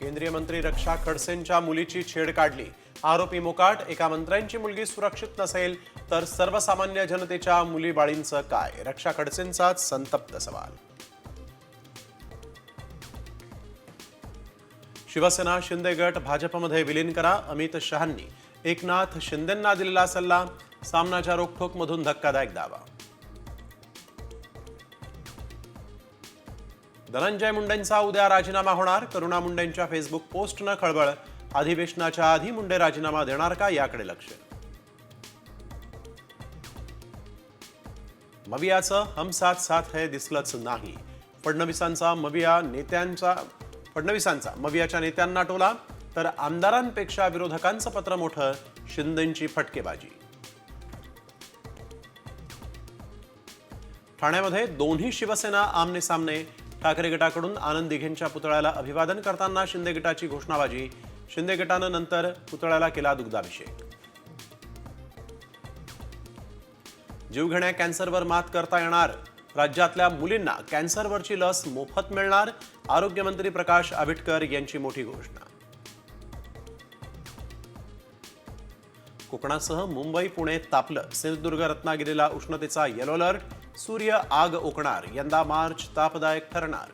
केंद्रीय मंत्री रक्षा खडसेंच्या मुलीची छेड काढली, आरोपी मोकाट। एका मंत्र्यांची मुलगी सुरक्षित नसेल तर सर्वसामान्य जनतेच्या मुलीबाळींचं काय? रक्षा खडसेंचाच संतप्त सवाल। शिवसेना शिंदे गट भाजपमध्ये विलीन करा, अमित शहांनी एकनाथ शिंदेंना दिलेला सल्ला। सामनाच्या रोखठोकमधून धक्कादायक दावा। धनंजय मुंडेंचा उद्या राजीनामा होणार, करुणा मुंडेंच्या फेसबुक पोस्टनं खळबळ। अधिवेशनाच्या आधी मुंडे राजीनामा देणार का, याकडे लक्ष। मवियाचं हम साथ साथ है दिसलंच नाही। फडणवीसांचा मवियाच्या नेत्यांना टोला, तर आमदारांपेक्षा विरोधकांचं पत्र मोठं। शिंदेंची फटकेबाजी। ठाण्यामध्ये दोन्ही शिवसेना आमने सामने। ठाकरे गटाकडून आनंद दिघेंच्या पुतळ्याला अभिवादन करताना शिंदे गटाची घोषणाबाजी। शिंदे गटानं नंतर पुतळ्याला केला दुग्धाभिषेक। जीवघेण्या कॅन्सरवर मात करता येणार, राज्यातल्या मुलींना कॅन्सरवरची लस मोफत मिळणार। आरोग्यमंत्री प्रकाश आबिटकर यांची मोठी घोषणा। कोकणासह मुंबई पुणे तापलं, सिंधुदुर्ग रत्नागिरीला उष्णतेचा येलो अलर्ट। सूर्य आग ओकणार, यंदा मार्च तापदायक ठरणार।